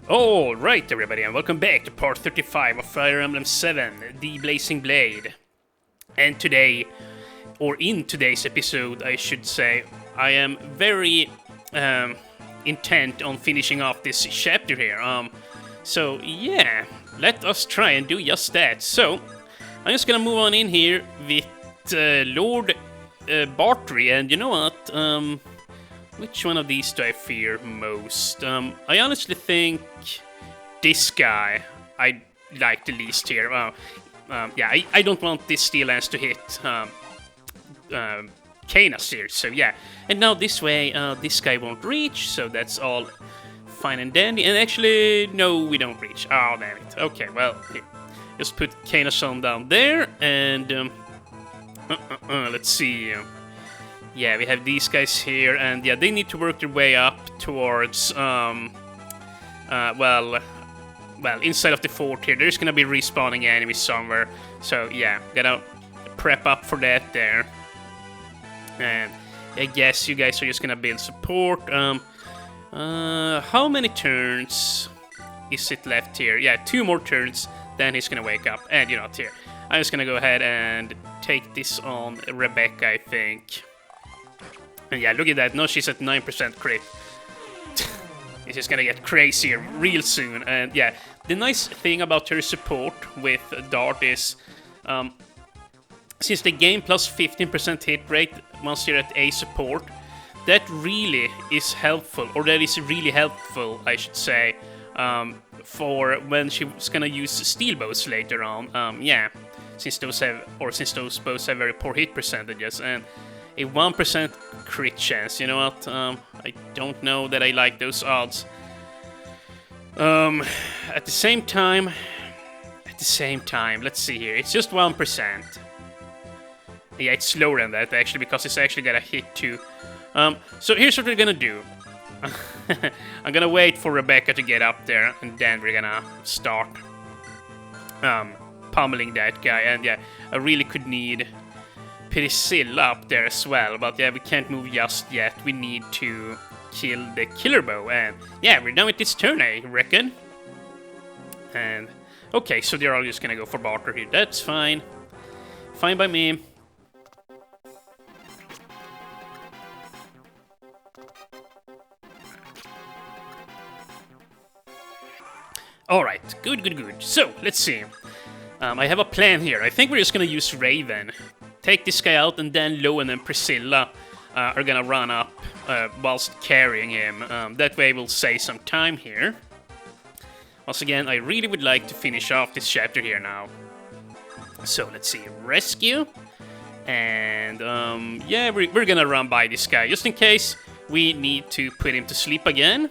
Alright everybody, and welcome back to part 35 of Fire Emblem 7, The Blazing Blade. And today, or in today's episode I should say, I am very intent on finishing off this chapter here. So yeah, let us try and do just that. So, I'm just gonna move on in here with Lord Bartry, and you know what, which one of these do I fear most? I honestly think this guy I like the least here. Yeah, I don't want this steel lance to hit Canas here, so yeah. And now this way, this guy won't reach, so that's all fine and dandy. And actually, no, we don't reach. Oh, damn it. Okay, well, here. Just put Canas on down there, and let's see. Yeah, we have these guys here, and yeah, they need to work their way up towards, well, inside of the fort here. There's gonna be respawning enemies somewhere, so yeah, gotta prep up for that there. And I guess you guys are just gonna build support. How many turns is it left here? Yeah, 2 more turns, then he's gonna wake up, and you're not here. I'm just gonna go ahead and take this on Rebecca, I think. And yeah, look at that. Now she's at 9% crit. This is gonna get crazier real soon. And yeah, the nice thing about her support with Dart is, since they gain plus 15% hit rate once you're at A support, that really is helpful, or that is really helpful, I should say, for when she's gonna use steel bows later on. Yeah, since those bows have very poor hit percentages, and a 1% crit chance. You know what? I don't know that I like those odds. At the same time, let's see here. It's just 1%. Yeah, it's slower than that actually, because it's actually got a hit too. So here's what we're gonna do. I'm gonna wait for Rebecca to get up there, and then we're gonna start pummeling that guy. And yeah, I really could need Priscilla up there as well, but yeah, we can't move just yet. We need to kill the killer bow, and yeah, we're done with this turn, I reckon. And okay, so they're all just gonna go for barter here. That's fine. Fine by me. Alright, good. So, let's see. I have a plan here. I think we're just gonna use Raven. Take this guy out, and then Lowen and Priscilla are gonna run up whilst carrying him. That way we'll save some time here. Once again, I really would like to finish off this chapter here now. So, let's see. Rescue. And, yeah, we're gonna run by this guy, just in case we need to put him to sleep again.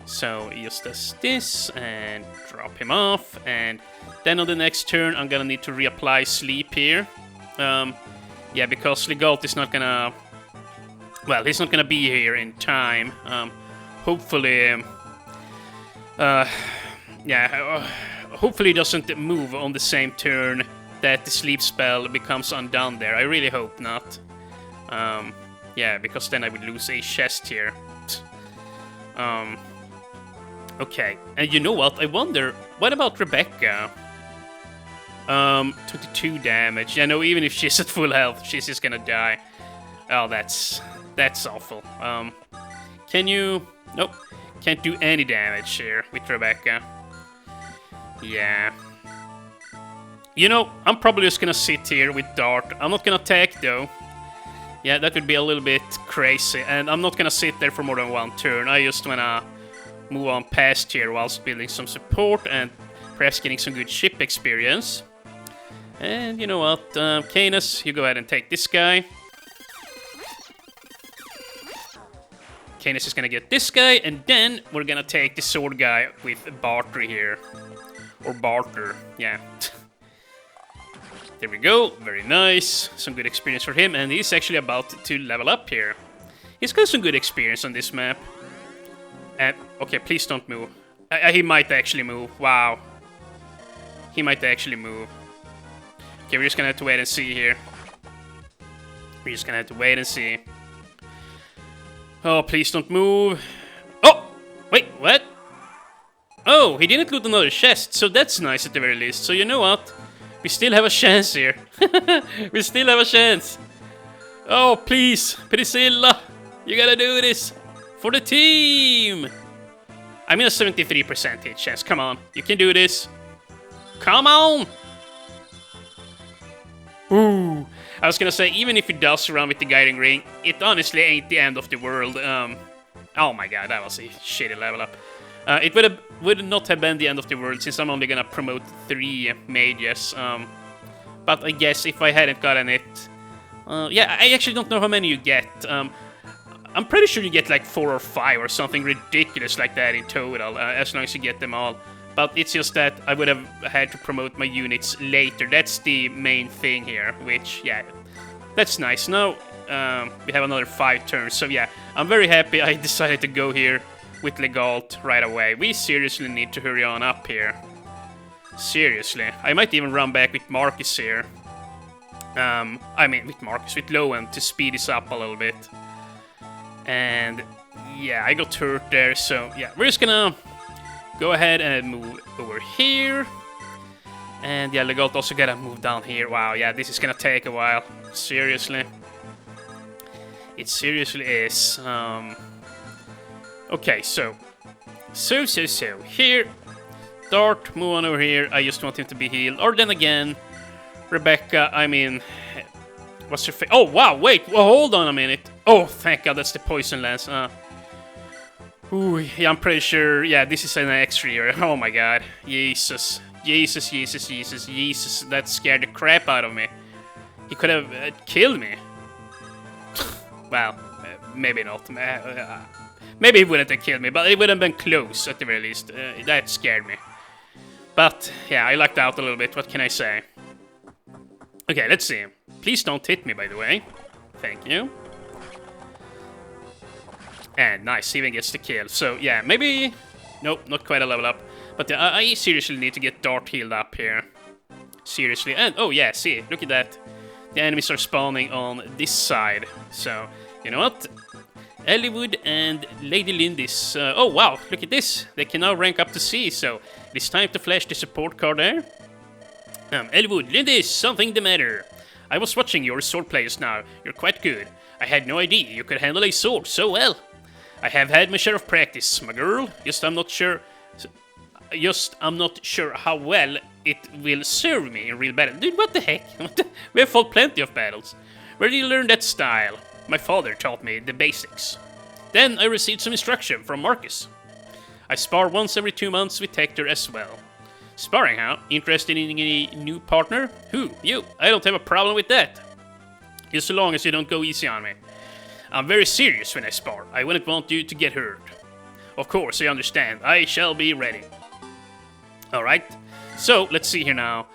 So, just does this, and drop him off. And then on the next turn, I'm gonna need to reapply sleep here. Yeah, because Gulp is not gonna... Well, he's not gonna be here in time. Hopefully... yeah, hopefully he doesn't move on the same turn that the sleep spell becomes undone there. I really hope not. Yeah, because then I would lose a chest here. Okay, and you know what? I wonder, what about Rebecca? 22 damage. Yeah, no, even if she's at full health, she's just gonna die. Oh, that's awful. Can you... Nope. Can't do any damage here with Rebecca. Yeah. You know, I'm probably just gonna sit here with Dart. I'm not gonna attack, though. Yeah, that would be a little bit crazy. And I'm not gonna sit there for more than 1 turn. I just wanna move on past here whilst building some support and perhaps getting some good ship experience. And you know what, Canas, you go ahead and take this guy. Canas is gonna get this guy, and then we're gonna take the sword guy with Barter here. Or Barter, yeah. There we go, very nice. Some good experience for him, and he's actually about to level up here. He's got some good experience on this map. And, okay, please don't move. He might actually move, wow. He might actually move. Okay, we're just gonna have to wait and see here. We're just gonna have to wait and see. Oh, please don't move. Oh! Wait, what? Oh, he didn't loot another chest, so that's nice at the very least. So you know what? We still have a chance here. We still have a chance. Oh, please, Priscilla, you gotta do this for the team. I'm in a 73% hit chance. Come on, you can do this. Come on. Ooh, I was gonna say, even if he does run with the guiding ring, it honestly ain't the end of the world. Oh my god, that was a shitty level up. It would not have been the end of the world, since I'm only gonna promote 3 mages. But I guess if I hadn't gotten it... yeah, I actually don't know how many you get. I'm pretty sure you get like 4 or 5 or something ridiculous like that in total, as long as you get them all. But it's just that I would have had to promote my units later. That's the main thing here, which, yeah, that's nice. Now, we have another 5 turns, so yeah, I'm very happy I decided to go here with Gulp right away. We seriously need to hurry on up here. Seriously. I might even run back with Marcus here. I mean, with Lowen to speed this up a little bit. And, yeah, I got hurt there, so, yeah, we're just gonna go ahead and move over here. And, yeah, Gulp also gotta move down here. Wow, yeah, this is gonna take a while. Seriously. It seriously is. Okay, so. Here. Dart, move on over here. I just want him to be healed. Or then again, Rebecca, I mean... What's her face? Oh, wow, wait. Well, hold on a minute. Oh, thank God, that's the poison lance. Ooh, yeah, I'm pretty sure... Yeah, this is an extra here. Oh, my God. Jesus. Jesus. That scared the crap out of me. He could have killed me. Well, maybe not. Maybe he wouldn't have killed me, but it would have been close at the very least. That scared me. But, yeah, I lucked out a little bit. What can I say? Okay, let's see. Please don't hit me, by the way. Thank you. And nice, he even gets the kill. So, yeah, maybe... Nope, not quite a level up. But I seriously need to get Dart healed up here. Seriously. And, oh, yeah, see, look at that. The enemies are spawning on this side. So, you know what? Eliwood and Lady Lindis. Oh, wow, look at this. They can now rank up to C, so it's time to flash the support card there. Eliwood, Lindis, something the matter. I was watching your sword players now. You're quite good. I had no idea you could handle a sword so well. I have had my share of practice, my girl. I'm not sure how well it will serve me in real battle. Dude, what the heck? We have fought plenty of battles. Where did you learn that style? My father taught me the basics. Then I received some instruction from Marcus. I spar once every 2 months with Hector as well. Sparring, huh? Interested in any new partner? Who? You. I don't have a problem with that. Just so long as you don't go easy on me. I'm very serious when I spar. I wouldn't want you to get hurt. Of course, I understand. I shall be ready. Alright. So, let's see here now.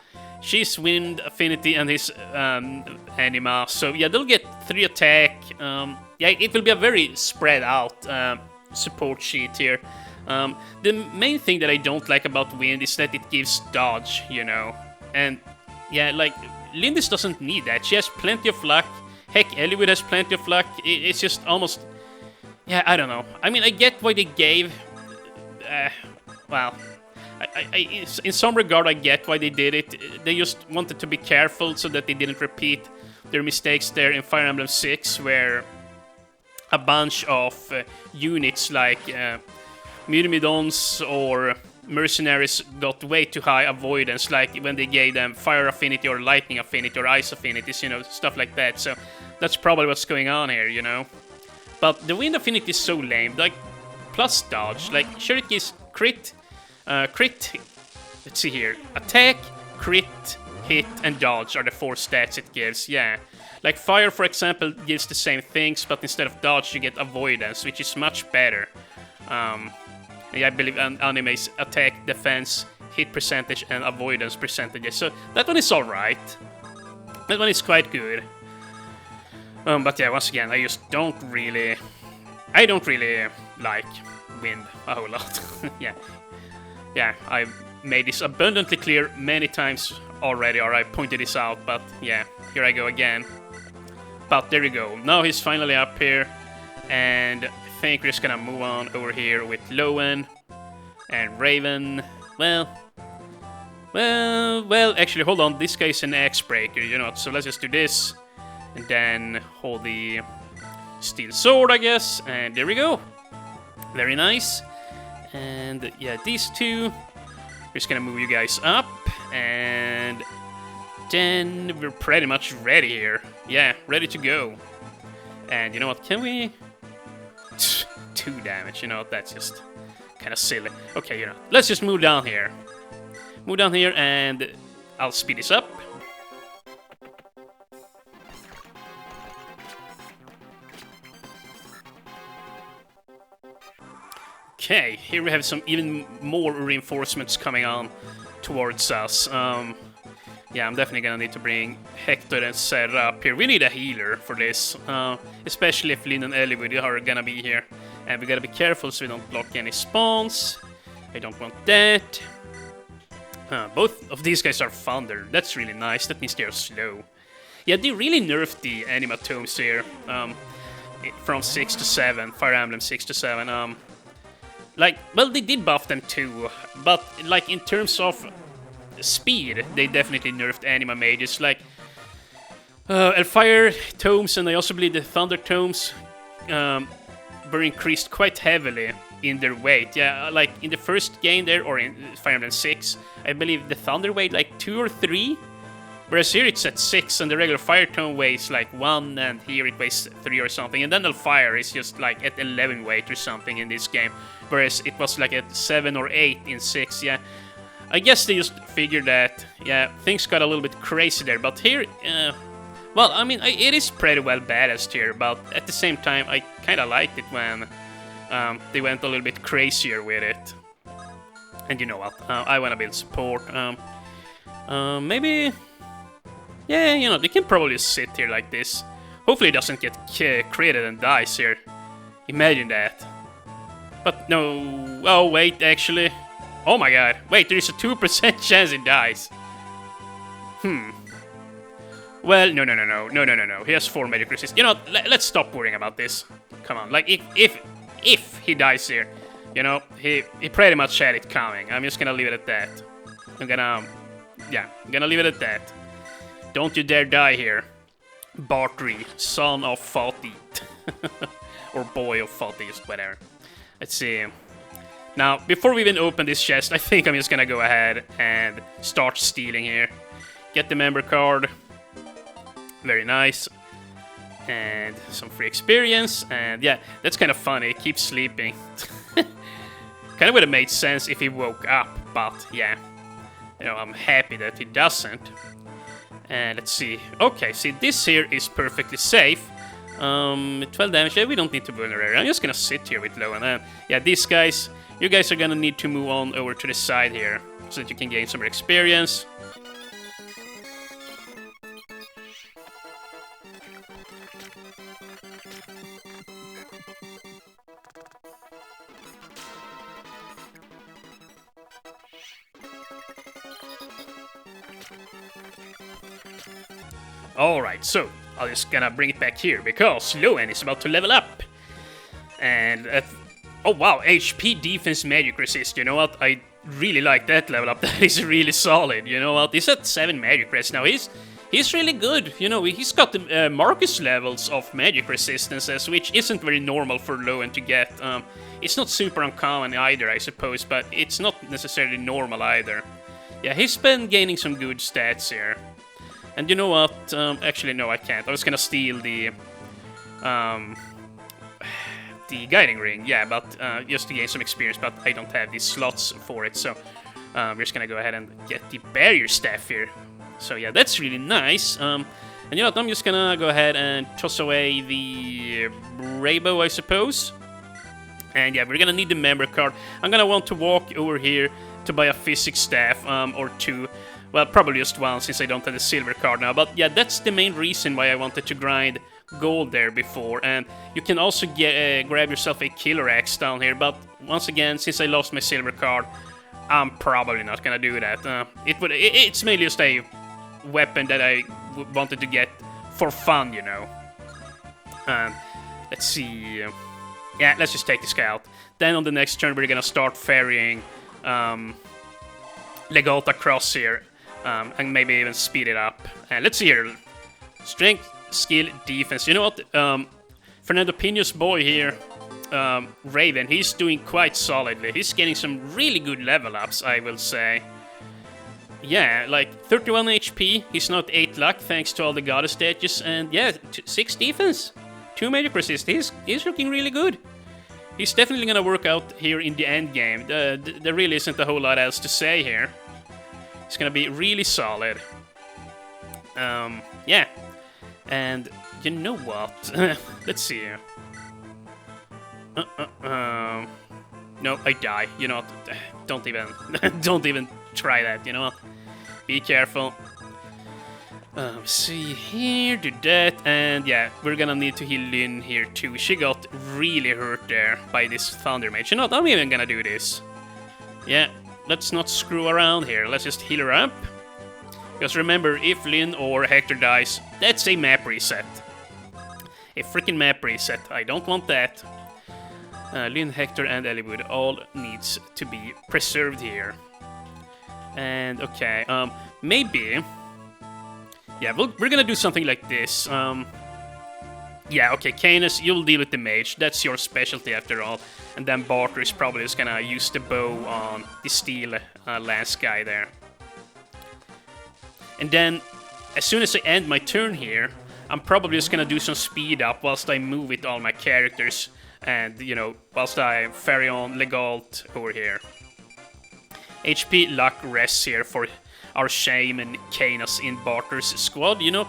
She's Wind, Affinity, and his Anima. So, yeah, they'll get 3 attack. Yeah, it will be a very spread out support sheet here. The main thing that I don't like about Wind is that it gives dodge, you know. And, yeah, like, Lindis doesn't need that. She has plenty of luck. Heck, Eliwood has plenty of luck. It's just almost... Yeah, I don't know. I mean, I get why they gave... well... in some regard, I get why they did it. They just wanted to be careful so that they didn't repeat their mistakes there in Fire Emblem 6, where a bunch of units like Myrmidons or Mercenaries got way too high avoidance, like when they gave them Fire Affinity or Lightning Affinity or Ice Affinities, you know, stuff like that. So that's probably what's going on here, you know. But the Wind Affinity is so lame, like, plus dodge. Like, sure, it gives crit... let's see here. Attack, crit, hit, and dodge are the 4 stats it gives, yeah. Like fire, for example, gives the same things, but instead of dodge, you get avoidance, which is much better. Yeah, I believe animes attack, defense, hit percentage, and avoidance percentages. So that one is alright. That one is quite good. But yeah, once again, I just don't really... I don't really like Wind a whole lot. Yeah, I've made this abundantly clear many times already, or I pointed this out, but yeah, here I go again. But there we go. Now he's finally up here, and I think we're just gonna move on over here with Lowen. And Raven, well, actually, hold on, this guy's an axe breaker, you know, so let's just do this, and then hold the steel sword, I guess, and there we go. Very nice. And yeah, these two, we're just gonna move you guys up, and then we're pretty much ready here. Yeah, ready to go. And you know what, can we... 2 damage, you know, that's just kind of silly. Okay, you know, let's just move down here. Move down here, and I'll speed this up. Okay, here we have some even more reinforcements coming on towards us. Yeah, I'm definitely gonna need to bring Hector and set up here. We need a healer for this, especially if Lynn and Eliwood are gonna be here. And we gotta be careful so we don't block any spawns. I don't want that. Both of these guys are thunder. That's really nice. That means they're slow. Yeah, they really nerfed the animatomes here. From 6 to 7. Fire Emblem 6 to 7. Like, well, they did buff them too. But, like, in terms of speed, they definitely nerfed anima mages. Like, Fire tomes, and I also believe the Thunder tomes were increased quite heavily in their weight. Yeah, like in the first game there, or in Fire Emblem 6, I believe the Thunder weighed like 2 or 3, whereas here it's at 6, and the regular Fire tome weighs like 1, and here it weighs 3 or something, and then the Fire is just like at 11 weight or something in this game, whereas it was like at 7 or 8 in 6, yeah. I guess they just figured that, yeah, things got a little bit crazy there, but here, well, I mean, it is pretty well balanced here, but at the same time, I kind of liked it when they went a little bit crazier with it. And you know what, I want to build support. Maybe, yeah, you know, they can probably sit here like this. Hopefully it doesn't get created and dies here. Imagine that. But no, oh wait, actually. Oh my god, wait, there is a 2% chance it dies. Well, no. He has 4 magic resist. You know, let's stop worrying about this. Come on, like, if he dies here, you know, he pretty much had it coming. I'm just gonna leave it at that. I'm gonna leave it at that. Don't you dare die here. Bartry, son of Fatit. Or boy of Fatit, whatever. Let's see. Now, before we even open this chest, I think I'm just gonna go ahead and start stealing here. Get the member card. Very nice. And some free experience. And yeah, that's kind of funny. He keeps sleeping. Kind of would have made sense if he woke up, but yeah. You know, I'm happy that he doesn't. And let's see. Okay, see, this here is perfectly safe. 12 damage. Yeah, we don't need to vulnerate. I'm just gonna sit here with low, and then yeah, these guys, you guys are gonna need to move on over to the side here so that you can gain some more experience. Alright, so I'm just gonna bring it back here because Lowen is about to level up. And oh wow, HP, defense, magic resist. You know what? I really like that level up. That is really solid. You know what? He's at 7 magic resist now. He's really good. You know, he's got the Marcus levels of magic resistances, which isn't very normal for Lowen to get. It's not super uncommon either, I suppose, but it's not necessarily normal either. Yeah, he's been gaining some good stats here. And you know what? Actually, no, I can't. I was gonna steal the guiding ring, yeah, but just to gain some experience, but I don't have these slots for it, so we're just gonna go ahead and get the barrier staff here. So yeah, that's really nice. And you know what? I'm just gonna go ahead and toss away the rainbow, I suppose. And yeah, we're gonna need the member card. I'm gonna want to walk over here to buy a physics staff or 2. Well, probably just 1 since I don't have the silver card now. But yeah, that's the main reason why I wanted to grind gold there before. And you can also grab yourself a killer axe down here. But once again, since I lost my silver card, I'm probably not gonna do that. It's mainly just a weapon that I wanted to get for fun, you know. Let's see. Yeah, let's just take this guy out. Then on the next turn, we're gonna start ferrying Legault across here, and maybe even speed it up. And let's see here. Strength, skill, defense. You know what? Fernando Pino's boy here, Raven, he's doing quite solidly. He's getting some really good level ups, I will say. Yeah, like 31 HP, he's not 8 luck thanks to all the goddess stages, and yeah, 6 defense, 2 magic resist. He's looking really good. He's definitely gonna work out here in the end game. There really isn't a whole lot else to say here. He's gonna be really solid. Yeah, and you know what? Let's see here. No, I die. You know what? Don't even, don't even try that. You know what? Be careful. See here, do that, and yeah, we're gonna need to heal Lynn here too. She got really hurt there by this Thunder Mage. You know what? I'm even gonna do this. Yeah, let's not screw around here. Let's just heal her up. Because remember, if Lynn or Hector dies, that's a map reset. A freaking map reset. I don't want that. Lynn, Hector, and Eliwood all needs to be preserved here. And okay, maybe. Yeah, we're gonna do something like this. Yeah, okay, Canis, you'll deal with the mage. That's your specialty after all. And then Barter is probably just gonna use the bow on the steel lance guy there. And then, as soon as I end my turn here, I'm probably just gonna do some speed up whilst I move with all my characters. And, you know, whilst I ferry on Legault over here. HP, luck, rest here for our Shaman Canis in Barter's squad. You know,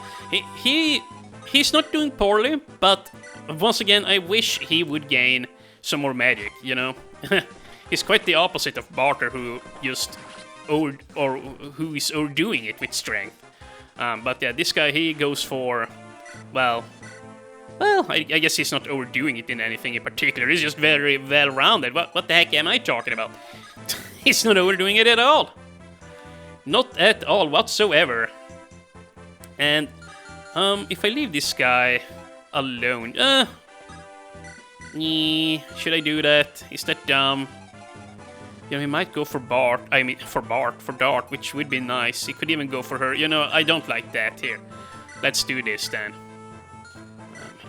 he's not doing poorly, but once again, I wish he would gain some more magic, you know. He's quite the opposite of Barter, who just who is overdoing it with strength. But yeah, this guy, he goes for, well, I guess he's not overdoing it in anything in particular. He's just very well-rounded. What the heck am I talking about? He's not overdoing it at all. Not at all whatsoever. And if I leave this guy alone, should I do that? Is that dumb? You know, he might go for Bart. I mean, for Dart, which would be nice. He could even go for her. You know, I don't like that here. Let's do this then.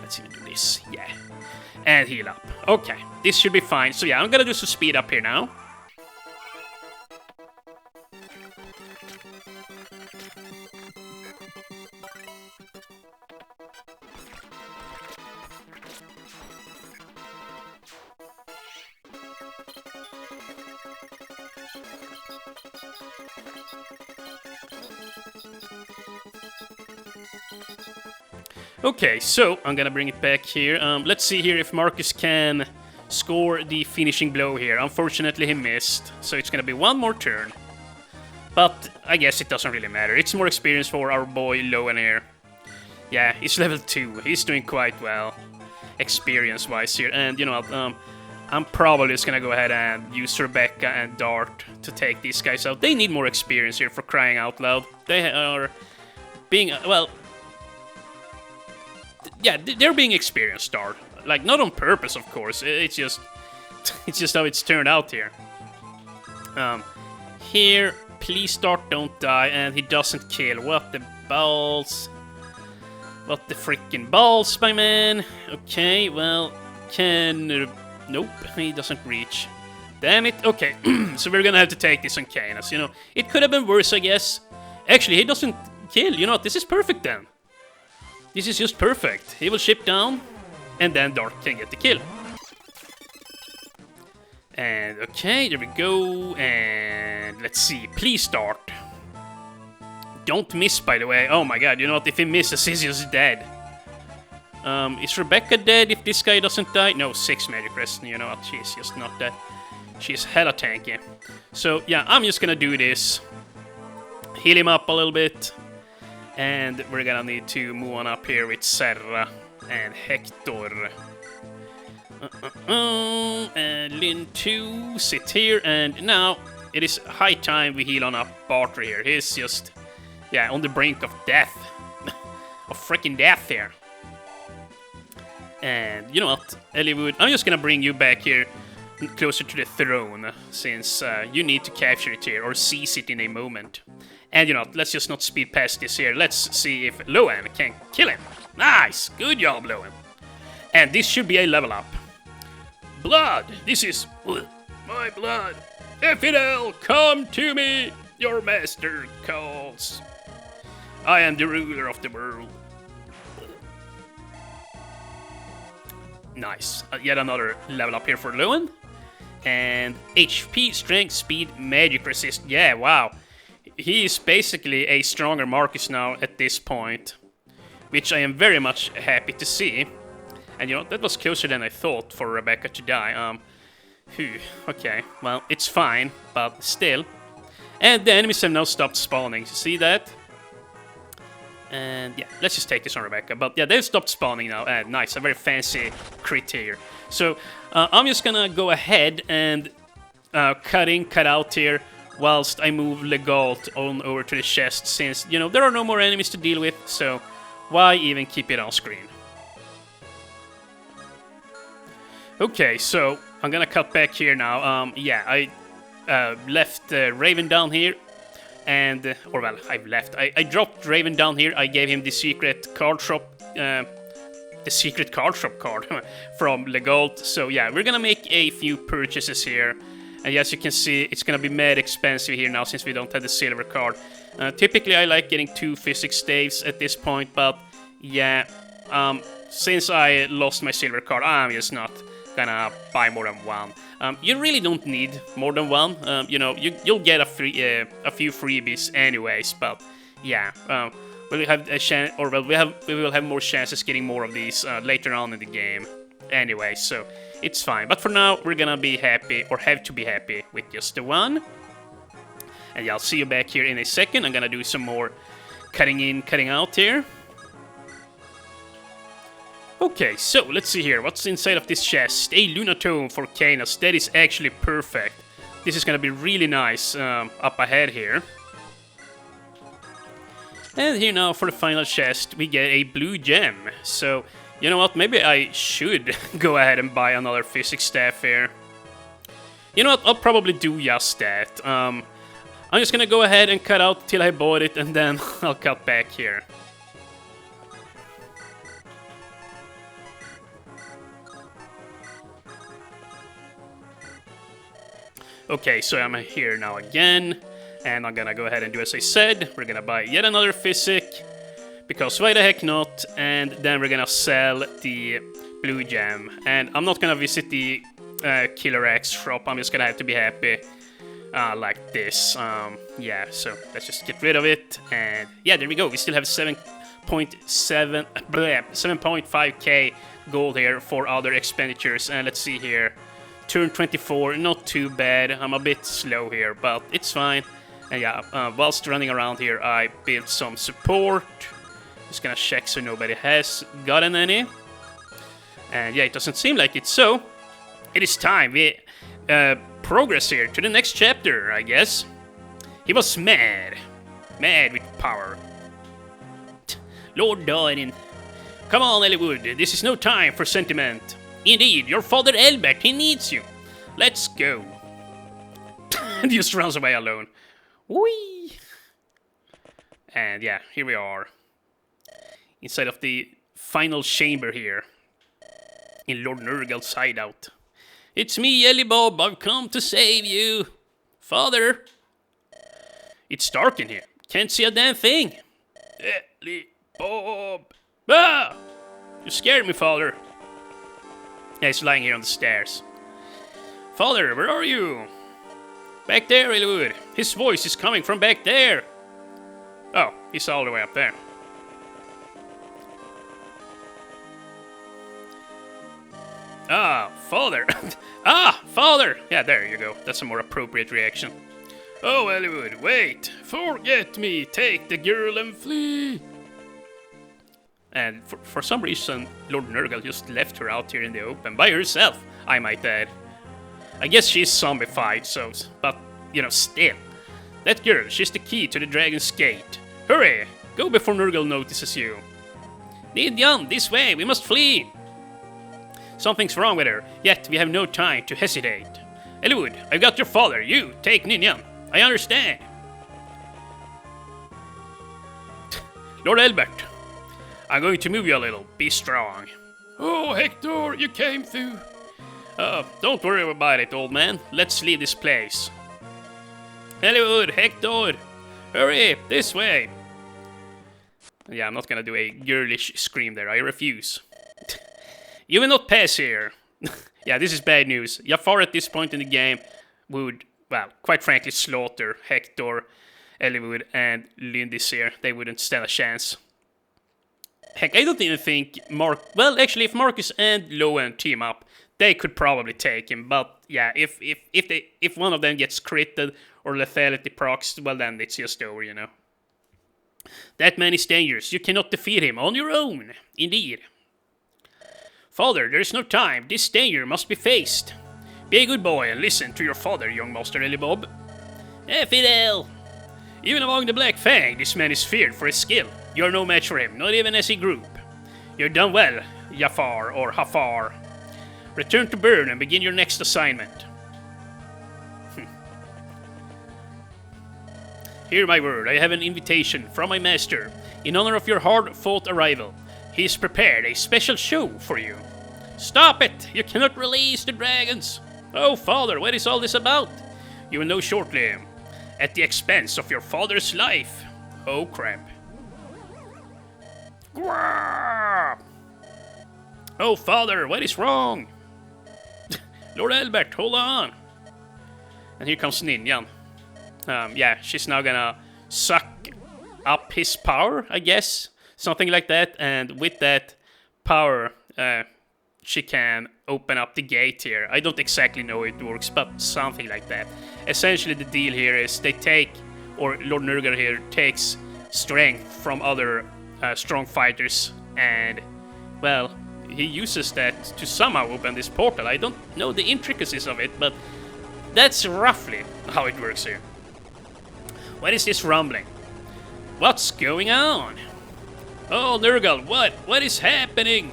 Let's even do this. Yeah. And heal up. Okay, this should be fine. So yeah, I'm gonna do some speed up here now. Okay, so I'm gonna bring it back here. Let's see here if Marcus can score the finishing blow here. Unfortunately, he missed, so it's gonna be one more turn. But I guess it doesn't really matter. It's more experience for our boy Lowen here. Yeah, he's level 2. He's doing quite well, experience-wise here. And you know what? I'm probably just gonna go ahead and use Rebecca and Dart to take these guys out. They need more experience here, for crying out loud. They are being, well, yeah, they're being experienced, Dart. Like, not on purpose, of course. It's just how it's turned out here. Here, please, Dart, don't die, and he doesn't kill. What the balls? What the freaking balls, my man? Okay, well, nope, he doesn't reach. Damn it. Okay, so we're gonna have to take this on Canis. You know, it could have been worse, I guess. Actually, he doesn't kill. You know what? This is perfect then. This is just perfect. He will ship down, and then Dart can get the kill. And okay, there we go. And let's see. Please, Dart. Don't miss, by the way. Oh my god, you know what? If he misses, he's just dead. Is Rebecca dead if this guy doesn't die? No, 6 magic rest. You know what? She's just not dead. She's hella tanky. So, yeah, I'm just gonna do this. Heal him up a little bit. And we're gonna need to move on up here with Serra and Hector. And Lynn 2, sit here. And now, it is high time we heal on up Barter here. He's just, yeah, on the brink of death. Of freaking death here. And you know what, Eliwood, I'm just gonna bring you back here closer to the throne, since you need to capture it here, or seize it in a moment. And you know what, let's just not speed past this here. Let's see if Loan can kill him. Nice! Good job, Loan. And this should be a level up. Blood! This is my blood. Fidel, come to me! Your master calls. I am the ruler of the world. Nice. Yet another level up here for Loan. And HP, strength, speed, magic resist. Yeah, wow. He is basically a stronger Marcus now at this point, which I am very much happy to see. And you know, that was closer than I thought for Rebecca to die. Okay, well, it's fine, but still. And the enemies have now stopped spawning. See that? And yeah, let's just take this on Rebecca. But yeah, they've stopped spawning now. Nice, a very fancy crit here. So I'm just gonna go ahead and cut out here whilst I move Legalt on over to the chest, since, you know, there are no more enemies to deal with, so why even keep it on screen? Okay, so I'm gonna cut back here now. Yeah, I left Raven down here. And, or well, I dropped Raven down here. I gave him the secret card shop, card from Legalt. So yeah, we're gonna make a few purchases here. And as you can see, it's gonna be mad expensive here now since we don't have the silver card. Typically, I like getting 2 physics staves at this point, but yeah, since I lost my silver card, I'm just not gonna buy more than one. You really don't need more than one. You know, you'll get a few freebies anyways. But yeah, we'll have a chance, or well, we will have more chances getting more of these later on in the game. Anyway, so it's fine. But for now, we're gonna be happy, or have to be happy, with just the one. And yeah, I'll see you back here in a second. I'm gonna do some more cutting in, cutting out here. Okay, so let's see here. What's inside of this chest? A Lunatome for Canis. That is actually perfect. This is gonna be really nice up ahead here. And here now for the final chest, we get a blue gem. So, you know what? Maybe I should go ahead and buy another physics staff here. You know what? I'll probably do just that. I'm just gonna go ahead and cut out till I bought it, and then I'll cut back here. Okay, so I'm here now again, and I'm gonna go ahead and do as I said. We're gonna buy yet another physic, because why the heck not, and then we're gonna sell the blue gem. And I'm not gonna visit the Killer X shop, I'm just gonna have to be happy like this. Yeah, so let's just get rid of it, and yeah, there we go. We still have 7.5k gold here for other expenditures, and let's see here. Turn 24, not too bad. I'm a bit slow here, but it's fine. And yeah, whilst running around here, I built some support. Just gonna check so nobody has gotten any. And yeah, it doesn't seem like it, so it is time. We progress here to the next chapter, I guess. He was mad with power. Lord Dorin. Come on, Eliwood, this is no time for sentiment. Indeed, your father Elbert, he needs you. Let's go. And he just runs away alone. Whee! And yeah, here we are. Inside of the final chamber here. In Lord Nurgle's hideout. It's me, Ellie-Bob, I've come to save you. Father. It's dark in here. Can't see a damn thing. Ellie-Bob. Ah! You scared me, father. Yeah, he's lying here on the stairs. Father, where are you? Back there, Eliwood. His voice is coming from back there. Oh, he's all the way up there. Ah, father. Ah, father. Yeah, there you go. That's a more appropriate reaction. Oh, Eliwood, wait. Forget me. Take the girl and flee. And for some reason, Lord Nurgle just left her out here in the open by herself, I might add. I guess she's zombified, so, but, you know, still. That girl, she's the key to the Dragon's Gate. Hurry! Go before Nurgle notices you. Nidjan, this way, we must flee! Something's wrong with her, yet we have no time to hesitate. Eliwood, I've got your father. You, take Ninjan. I understand. Lord Elbert, I'm going to move you a little. Be strong. Oh, Hector, you came through. Don't worry about it, old man. Let's leave this place. Eliwood, Hector, hurry, this way. Yeah, I'm not gonna do a girlish scream there. I refuse. You will not pass here. Yeah, this is bad news. Jafar at this point in the game would, well, quite frankly, slaughter Hector, Eliwood, and Lindis here. They wouldn't stand a chance. Heck, I don't even think well, actually, if Marcus and Lowen team up, they could probably take him. But yeah, if one of them gets critted or lethality procs, well, then it's just over, you know. That man is dangerous. You cannot defeat him on your own. Indeed. Father, there is no time. This danger must be faced. Be a good boy and listen to your father, young Master Elibob. Fidel! Even among the Black Fang, this man is feared for his skill. You are no match for him, not even as a group. You've done well, Jafar or Hafar. Return to Bern and begin your next assignment. Hear my word, I have an invitation from my master. In honor of your hard-fought arrival, he has prepared a special show for you. Stop it! You cannot release the dragons! Oh, father, what is all this about? You will know shortly. At the expense of your father's life. Oh, crap. Oh, father, what is wrong? Lord Albert, hold on. And here comes Ninjan. Yeah, she's now gonna suck up his power, I guess. Something like that. And with that power, she can open up the gate here. I don't exactly know how it works, but something like that. Essentially, the deal here is they take, or Lord Nurgle here takes strength from other strong fighters, and, well, he uses that to somehow open this portal. I don't know the intricacies of it, but that's roughly how it works here. What is this rumbling? What's going on? Oh, Nurgle, what is happening?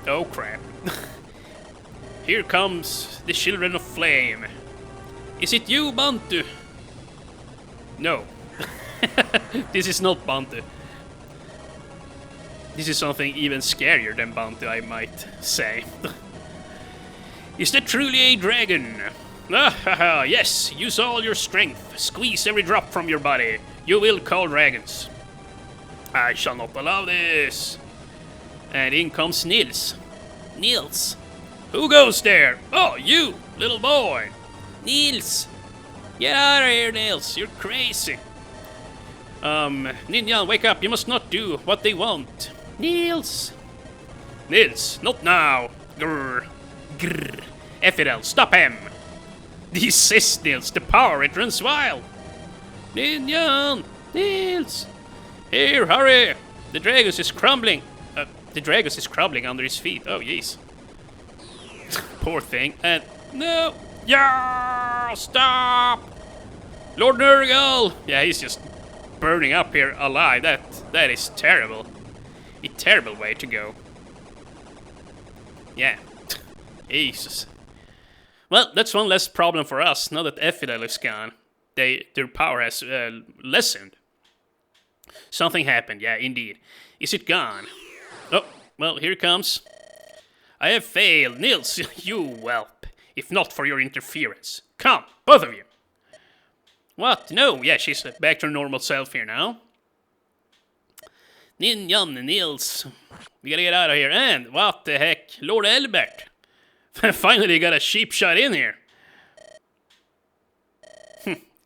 Oh, crap. Here comes the Children of Flame. Is it you, Bantu? No. This is not Bantu. This is something even scarier than Bantu, I might say. Is that truly a dragon? Ah, yes, use all your strength. Squeeze every drop from your body. You will call dragons. I shall not allow this. And in comes Nils. Nils. Who goes there? Oh, you, little boy. Nils. Get out of here, Nils. You're crazy. Ninja, wake up. You must not do what they want. Nils. Nils, not now. Grr. Grr. Fidel, stop him. This is Nils. The power, it runs wild. Ninja. Nils. Here, hurry. The Dragus is crumbling. The Dragus is crumbling under his feet. Oh, jeez. Poor thing. And no. Yeah, stop. Lord Nurgle. Yeah, he's just burning up here alive. That is terrible. A terrible way to go. Yeah. Jesus. Well, that's one less problem for us. Now that Fidel is gone, their power has lessened. Something happened. Yeah, indeed. Is it gone? Oh, well, here it comes. I have failed. Nils, you whelp. If not for your interference. Come, both of you. What? No, yeah, she's back to her normal self here now. Ninjan and Nils. We gotta get out of here. And, what the heck? Lord Elbert. Finally got a sheep shot in here.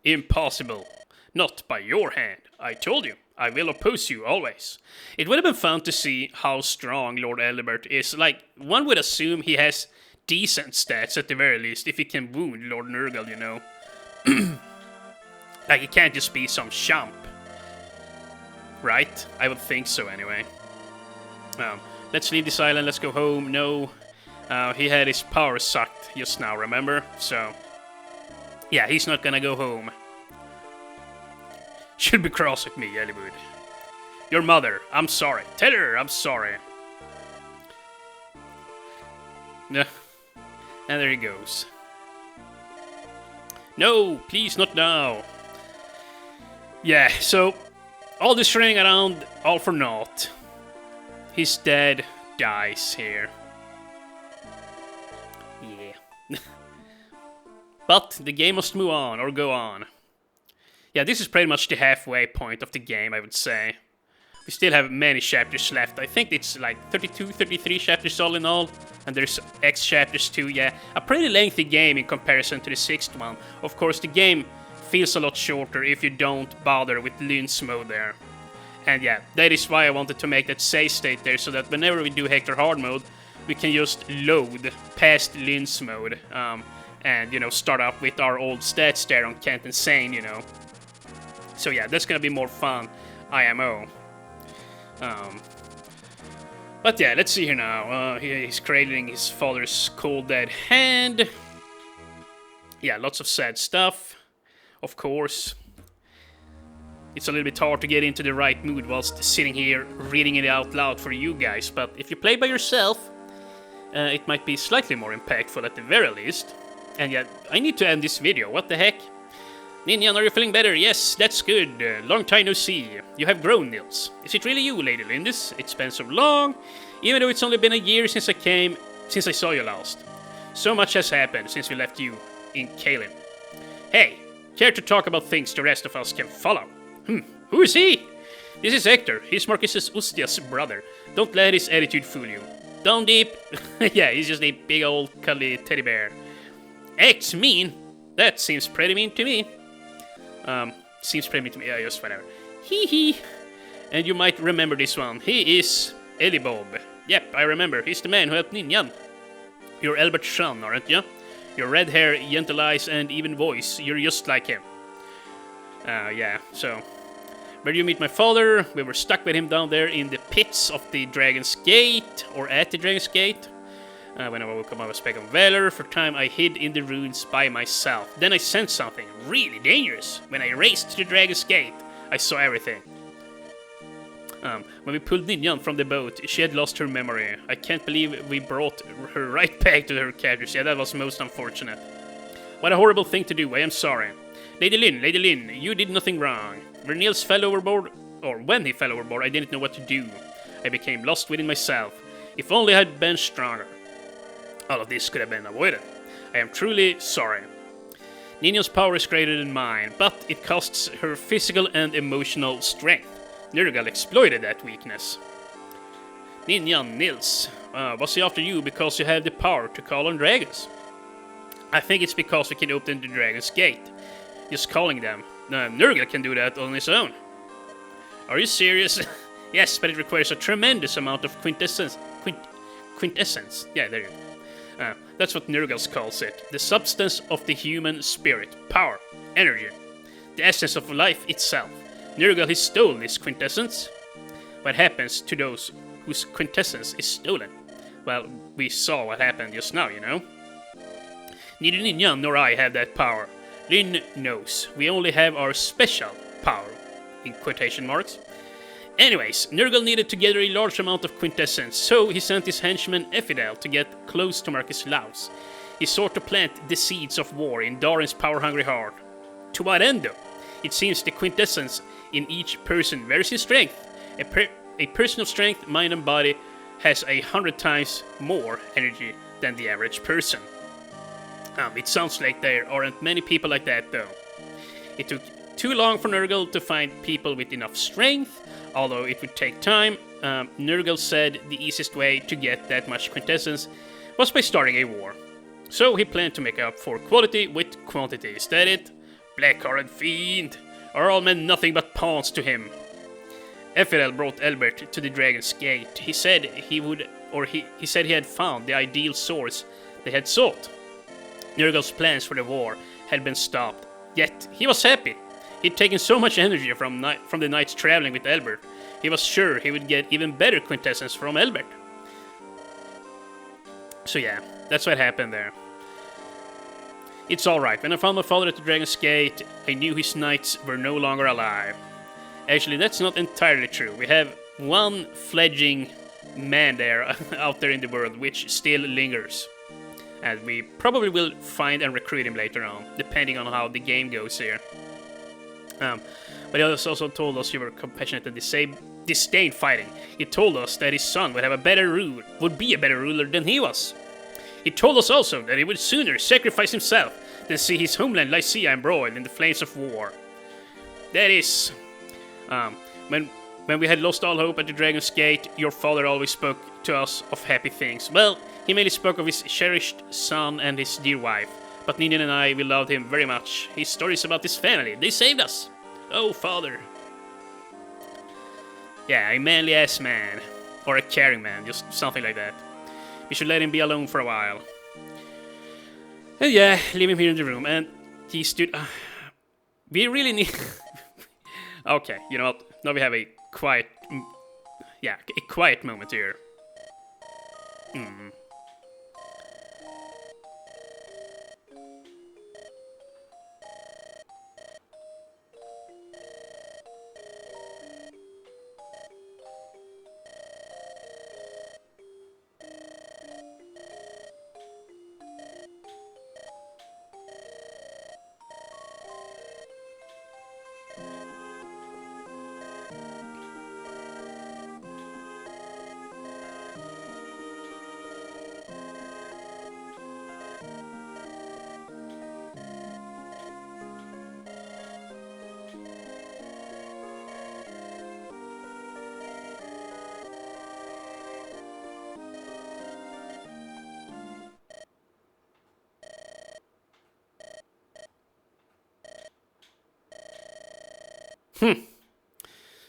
Impossible. Not by your hand. I told you. I will oppose you always. It would have been fun to see how strong Lord Elbert is. Like, one would assume he has decent stats at the very least if he can wound Lord Nurgle, you know. Like, he can't just be some chump. Right? I would think so anyway. Let's leave this island, let's go home. No. He had his power sucked just now, remember? So, yeah, he's not gonna go home. Should be cross with me, Eliwood. Your mother, I'm sorry. Tell her I'm sorry. Yeah. And there he goes. No, please not now. Yeah, so all this running around, all for naught. His dad dies here. Yeah. But the game must move on, or go on. Yeah, this is pretty much the halfway point of the game, I would say. We still have many chapters left. I think it's like 32, 33 chapters all in all. And there's X chapters too, yeah. A pretty lengthy game in comparison to the 6th one. Of course, the game feels a lot shorter if you don't bother with Lynn's mode there. And yeah, that is why I wanted to make that save state there, so that whenever we do Hector hard mode, we can just load past Lynn's mode. And, you know, start up with our old stats there on Kent and Sane, you know. So yeah, that's gonna be more fun, IMO. But yeah, let's see here now. He's cradling his father's cold dead hand. Yeah, lots of sad stuff, of course. It's a little bit hard to get into the right mood whilst sitting here reading it out loud for you guys, but if you play by yourself, it might be slightly more impactful at the very least. And yeah, I need to end this video, what the heck? Ninjan, are you feeling better? Yes, that's good. Long time no see. You have grown, Nils. Is it really you, Lady Lindis? It's been so long, even though it's only been a year since I saw you last. So much has happened since we left you in Kalin. Hey, care to talk about things the rest of us can follow? Who is he? This is Hector. He's Marcus Ustia's brother. Don't let his attitude fool you. Down deep. Yeah, he's just a big old cuddly teddy bear. X mean? That seems pretty mean to me. Seems pretty mean to me. Yeah, just whatever. Hee hee. And you might remember this one. He is Eliwood. Yep, I remember. He's the man who helped Ninjan. You're Albert's son, aren't you? Your red hair, gentle eyes, and even voice. You're just like him. Yeah, so... Where do you meet my father? We were stuck with him down there in the pits of the Dragon's Gate. Or at the Dragon's Gate. When I woke up, I was back on Valor. For a time, I hid in the ruins by myself. Then I sensed something really dangerous. When I raced to the Dragon's Gate, I saw everything. When we pulled Ninjan from the boat, she had lost her memory. I can't believe we brought her right back to her captors. Yeah, that was most unfortunate. What a horrible thing to do. I am sorry. Lady Lynn, you did nothing wrong. When Niels fell overboard, or when he fell overboard, I didn't know what to do. I became lost within myself. If only I had been stronger. All of this could have been avoided. I am truly sorry. Ninja's power is greater than mine, but it costs her physical and emotional strength. Nurgle exploited that weakness. Ninjan, Nils, was he after you because you have the power to call on dragons? I think it's because we can open the Dragon's Gate. Just calling them. Nurgle can do that on his own. Are you serious? Yes, but it requires a tremendous amount of quintessence. Quintessence. Yeah, there you go. That's what Nurgle calls it. The substance of the human spirit. Power. Energy. The essence of life itself. Nurgle has stolen this quintessence. What happens to those whose quintessence is stolen? Well, we saw what happened just now, you know. Neither Ninjan nor I have that power. Lynn knows. We only have our special power. In quotation marks. Anyways, Nurgle needed to gather a large amount of quintessence, so he sent his henchman Ephidel to get close to Marcus Laus. He sought to plant the seeds of war in Darin's power-hungry heart. To what end, though? It seems the quintessence in each person varies in strength. A person of strength, mind and body has 100 times more energy than the average person. It sounds like there aren't many people like that, though. It took too long for Nurgle to find people with enough strength. Although it would take time, Nurgle said the easiest way to get that much quintessence was by starting a war. So he planned to make up for quality with quantity. Is that it? Black-hearted fiend! Are all men nothing but pawns to him? Ephidel brought Albert to the Dragon's Gate. He said he said he had found the ideal source they had sought. Nurgle's plans for the war had been stopped. Yet he was happy. He'd taken so much energy from the nights traveling with Albert. He was sure he would get even better quintessence from Albert. So yeah, that's what happened there. It's alright. When I found my father at the Dragon's Gate, I knew his knights were no longer alive. Actually, that's not entirely true. We have one fledgling man there, out there in the world, which still lingers. And we probably will find and recruit him later on, depending on how the game goes here. But he also told us he were compassionate and disdained fighting. He told us that his son would be a better ruler than he was. He told us also that he would sooner sacrifice himself than see his homeland Lycia embroiled in the flames of war. That is, when we had lost all hope at the Dragon's Gate, your father always spoke to us of happy things. Well, he mainly spoke of his cherished son and his dear wife. But Ninian and I, we loved him very much. His stories about his family, they saved us. Oh, father. Yeah, a manly-ass man. Or a caring man, just something like that. We should let him be alone for a while. And yeah, leave him here in the room. And he stood... we really need... Okay, you know what? Now we have a quiet... yeah, a quiet moment here.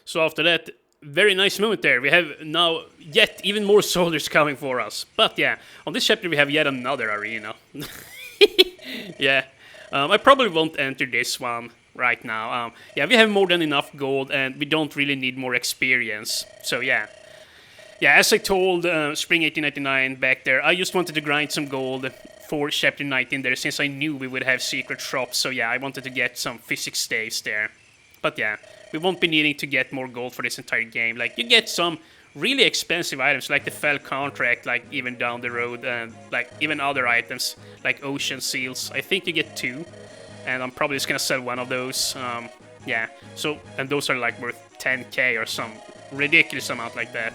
So after that very nice moment there, we have now yet even more soldiers coming for us. But yeah, on this chapter we have yet another arena. Yeah, I probably won't enter this one right now. Yeah, we have more than enough gold and we don't really need more experience. So yeah. Yeah, as I told Spring 1899 back there, I just wanted to grind some gold for chapter 19 there since I knew we would have secret shops. So yeah, I wanted to get some physics staves there. But yeah, we won't be needing to get more gold for this entire game. Like, you get some really expensive items, like the Fell Contract, like, even down the road, and, like, even other items, like Ocean Seals. I think you get 2, and I'm probably just gonna sell one of those. Yeah, so, and those are, like, worth 10k or some ridiculous amount like that.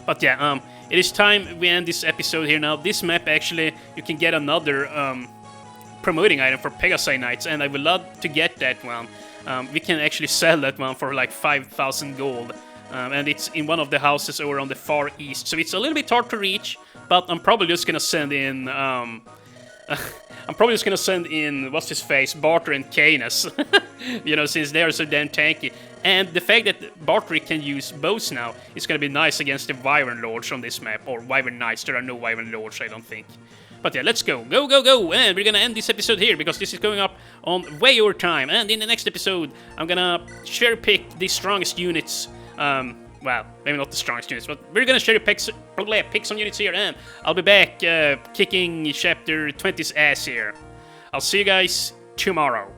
But yeah, it is time we end this episode here now. This map, actually, you can get another promoting item for Pegasi Knights, and I would love to get that one. We can actually sell that one for like 5,000 gold, and it's in one of the houses over on the far east, so it's a little bit hard to reach, but I'm probably just gonna send in, what's his face, Barter and Canis, you know, since they are so damn tanky. And the fact that Barter can use bows now is gonna be nice against the Wyvern Lords on this map, or Wyvern Knights. There are no Wyvern Lords, I don't think. But yeah, let's go. Go, go, go! And we're gonna end this episode here, because this is going up on way over time. And in the next episode, I'm gonna cherry-pick the strongest units. Well, maybe not the strongest units, but we're gonna cherry-pick some units here, and I'll be back kicking Chapter 20's ass here. I'll see you guys tomorrow.